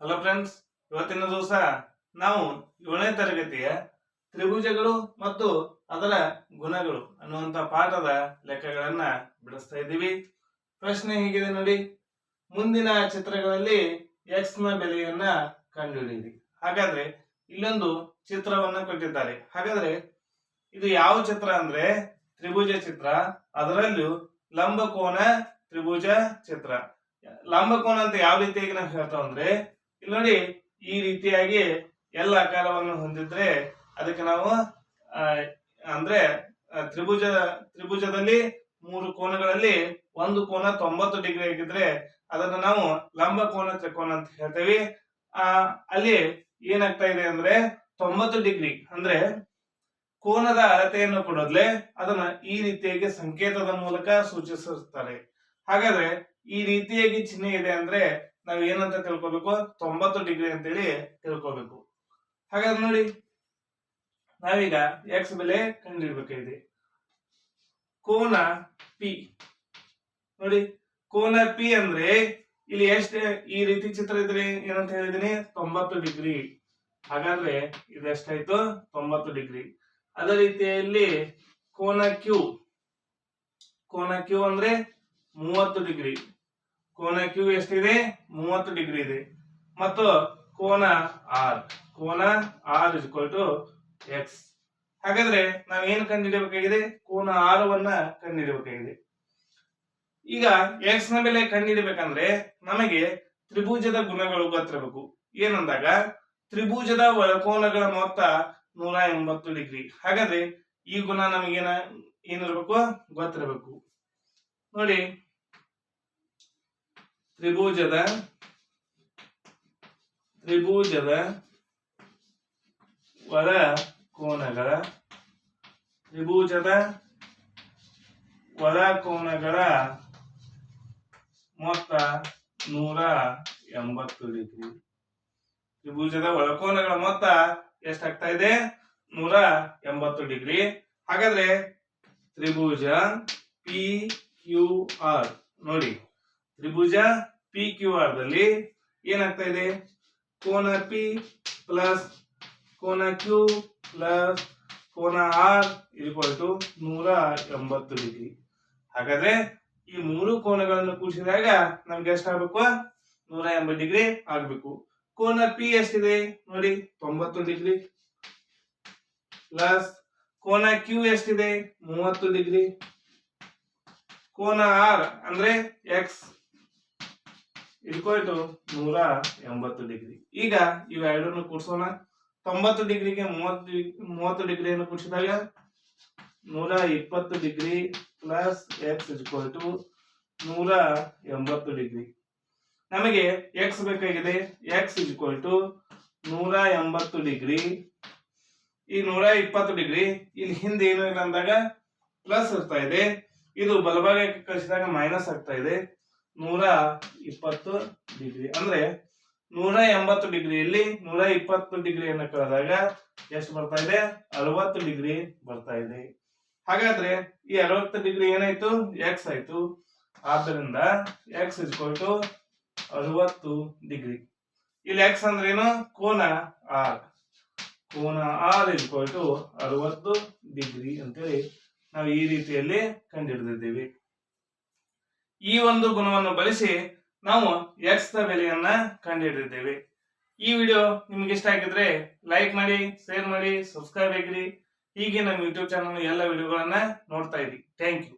Hello friends, ಇವತ್ತಿನ ದಿವಸ ನಾವು 7ನೇ ತರಗತಿಯ ತ್ರಿಭುಜಗಳು ಮತ್ತು ಅದರ ಗುಣಗಳು ಅನ್ನುವಂತ ಪಾಠದ ಲೆಕ್ಕಗಳನ್ನ ಬಿಡಿಸ್ತಾ ಇದ್ದೀವಿ. ಪ್ರಶ್ನೆ ಹೀಗಿದೆ ನೋಡಿ: ಮುಂದಿನ ಚಿತ್ರಗಳಲ್ಲಿ ಎಕ್ಸ್ ನ ಬೆಲೆಯನ್ನ ಕಂಡುಹಿಡಿಯಿರಿ. ಹಾಗಾದ್ರೆ ಇಲ್ಲೊಂದು ಚಿತ್ರವನ್ನ ಕೊಟ್ಟಿದ್ದಾರೆ. ಹಾಗಾದ್ರೆ ಇದು ಯಾವ ಚಿತ್ರ ಅಂದ್ರೆ ತ್ರಿಭುಜ ಚಿತ್ರ, ಅದರಲ್ಲೂ ಲಂಬಕೋನ ತ್ರಿಭುಜ ಚಿತ್ರ. ಲಂಬಕೋನ ಅಂತ ಯಾವ ರೀತಿಯಾಗಿ ನಾವು ಹೇಳ್ತಾವ ಅಂದ್ರೆ, ಇಲ್ಲಿ ನೋಡಿ, ಈ ರೀತಿಯಾಗಿ ಎಲ್ಲ ಆಕಾರವನ್ನು ಹೊಂದಿದ್ರೆ ಅದಕ್ಕೆ ನಾವು ಅಂದ್ರೆ ತ್ರಿಭುಜದಲ್ಲಿ 3 ಕೋನಗಳಲ್ಲಿ ಒಂದು ಕೋನ 90 ಡಿಗ್ರಿ ಆಗಿದ್ರೆ ಅದನ್ನ ನಾವು ಲಂಬಕೋನ ತ್ರಿಕೋನ ಅಂತ ಹೇಳ್ತೇವೆ. ಅಲ್ಲಿ ಏನಾಗ್ತಾ ಇದೆ ಅಂದ್ರೆ 90 ಡಿಗ್ರಿ ಅಂದ್ರೆ ಕೋನದ ಅಳತೆಯನ್ನು ಕೊಡೋದ್ಲೆ ಅದನ್ನ ಈ ರೀತಿಯಾಗಿ ಸಂಕೇತದ ಮೂಲಕ ಸೂಚಿಸುತ್ತಾರೆ. ಹಾಗಾದ್ರೆ ಈ ರೀತಿಯಾಗಿ ಚಿಹ್ನೆ ಇದೆ ಅಂದ್ರೆ ನಾವ್ ಏನಂತ ತಿಳ್ಕೊಬೇಕು? 90 ಡಿಗ್ರಿ ಅಂತೇಳಿ ತಿಳ್ಕೊಬೇಕು. ಹಾಗಾದ್ರೆ ನೋಡಿ, ನಾವೀಗ ಎಕ್ಸ್ ಬೆಲೆ ಕಂಡುಹಿಡಬೇಕಾಗಿದೆ. ಕೋನ ಪಿ ನೋಡಿ, ಕೋನ ಪಿ ಅಂದ್ರೆ ಇಲ್ಲಿ ಎಷ್ಟು ಈ ರೀತಿ ಚಿತ್ರ ಇದ್ರೆ ಏನಂತ ಹೇಳಿದೀನಿ? 90 ಡಿಗ್ರಿ. ಹಾಗಾದ್ರೆ ಇದು ಎಷ್ಟಾಯ್ತು? 90 ಡಿಗ್ರಿ. ಅದೇ ರೀತಿಯಲ್ಲಿ ಕೋನ ಕ್ಯೂ ಅಂದ್ರೆ 30 ಡಿಗ್ರಿ. ಕೋನ ಕ್ಯೂ ಎಷ್ಟಿದೆ? 30 ಡಿಗ್ರಿ ಇದೆ. ಮತ್ತು ಕೋನ ಆರ್ ಎಕ್ಸ್. ಹಾಗಾದ್ರೆ ನಾವ್ ಏನ್ ಕಂಡುಹಿಡಬೇಕಾಗಿದೆ? ಕೋನ ಆರವನ್ನ ಕಂಡುಹಿಡಬೇಕಾಗಿದೆ. ಈಗ ಎಕ್ಸ್ ನ ಬೆಲೆ ಕಂಡುಹಿಡಬೇಕಂದ್ರೆ ನಮಗೆ ತ್ರಿಭುಜದ ಗುಣಗಳು ಗೊತ್ತಿರಬೇಕು. ಏನಂದಾಗ ತ್ರಿಭುಜದ ಒಳಕೋನಗಳ ಮೊತ್ತ 180 ಡಿಗ್ರಿ. ಹಾಗಾದ್ರೆ ಈ ಗುಣ ಏನಿರ್ಬೇಕು? ಗೊತ್ತಿರಬೇಕು. ನೋಡಿ, ತ್ರಿಭುಜದ ಒಳ ಕೋನಗಳ ಮೊತ್ತ 180 ಡಿಗ್ರಿ. ತ್ರಿಭುಜದ ಒಳಕೋನಗಳ ಮೊತ್ತ ಎಷ್ಟಾಗ್ತಾ ಇದೆ? 180 ಡಿಗ್ರಿ. ಹಾಗಾದ್ರೆ ತ್ರಿಭುಜ ಪಿ ಕ್ಯೂ ಆರ್ ನೋಡಿ, ತ್ರಿಭುಜ ಪಿ ಕ್ಯೂ ಆರ್ ದಲ್ಲಿ ಏನಾಗ್ತಾ ಇದೆ? ಕೋನ ಪಿ ಪ್ಲಸ್ ಕೋನ ಕ್ಯೂ ಪ್ಲಸ್ ಕೋನ ಆರ್ ಈಕ್ವಲ್ ಟು 180 ಡಿಗ್ರಿ. ಹಾಗಾದ್ರೆ ಈ 3 ಕೋನಗಳನ್ನು ಕೂಡಿಸಿದಾಗ ನಮ್ಗೆ ಎಷ್ಟಾಗಬೇಕು? 180 ಡಿಗ್ರಿ ಆಗ್ಬೇಕು. ಕೋನ ಪಿ ಎಷ್ಟಿದೆ ನೋಡಿ? 90 ಡಿಗ್ರಿ ಪ್ಲಸ್ ಕೋನ ಕ್ಯೂ ಎಷ್ಟಿದೆ? 30 ಡಿಗ್ರಿ. ಕೋನ ಆರ್ ಅಂದ್ರೆ ಎಕ್ಸ್ ಈಕ್ವಲ್ ಟು 180 ಡಿಗ್ರಿ. ಈಗ ಇವೆರಡನ್ನು ಕೂಡಿಸೋಣ. 90 ಡಿಗ್ರಿಗೆ 30 ಡಿಗ್ರಿಯನ್ನು ಕೂಡಿಸಿದಾಗ 120 degree plus x equal to 180 degree. ನಮಗೆ ಎಕ್ಸ್ ಬೇಕಾಗಿದೆ. X equal to 180 degree. ಈ 120 ಡಿಗ್ರಿ ಇಲ್ಲಿ ಹಿಂದೆ ಏನು ಇಲ್ಲ ಅಂದಾಗ ಪ್ಲಸ್ ಇರ್ತಾ ಇದೆ, ಇದು ಬಲಭಾಗಕ್ಕೆ ಕಳಿಸಿದಾಗ ಮೈನಸ್ ಆಗ್ತಾ ಇದೆ. 120 ಡಿಗ್ರಿ ಅಂದ್ರೆ 180 ಡಿಗ್ರಿಯಲ್ಲಿ 120 ಡಿಗ್ರಿಯನ್ನು ಕಳೆದಾಗ ಎಷ್ಟು ಬರ್ತಾ ಇದೆ? 60 ಡಿಗ್ರಿ ಬರ್ತಾ ಇದೆ. ಹಾಗಾದ್ರೆ ಈ 60 ಡಿಗ್ರಿ ಏನಾಯ್ತು? ಎಕ್ಸ್ ಆಯ್ತು. ಆದ್ದರಿಂದ ಎಕ್ಸ್ ಈಕ್ವಲ್ ಟು 60 ಡಿಗ್ರಿ. ಇಲ್ಲಿ ಎಕ್ಸ್ ಅಂದ್ರೆ ಏನು? ಕೋನ ಆರ್ ಈಕ್ವಲ್ ಟು 60 ಡಿಗ್ರಿ ಅಂತೇಳಿ ನಾವು ಈ ರೀತಿಯಲ್ಲಿ ಕಂಡುಹಿಡಿದಿದ್ದೇವೆ. ಈ ಒಂದು ಗುಣವನ್ನು ಬಳಸಿ ನಾವು ಎಕ್ಸ್ ನ ಬೆಲೆಯನ್ನ ಕಂಡುಹಿಡಿದಿದ್ದೇವೆ. ಈ ವಿಡಿಯೋ ನಿಮ್ಗೆ ಇಷ್ಟ ಆಗಿದ್ರೆ ಲೈಕ್ ಮಾಡಿ, ಶೇರ್ ಮಾಡಿ, ಸಬ್ಸ್ಕ್ರೈಬ್ ಆಗಿರಿ. ಹೀಗೆ ನಮ್ಮ ಯೂಟ್ಯೂಬ್ ಚಾನಲ್ ಎಲ್ಲ ವಿಡಿಯೋಗಳನ್ನ ನೋಡ್ತಾ ಇರಿ. Thank you.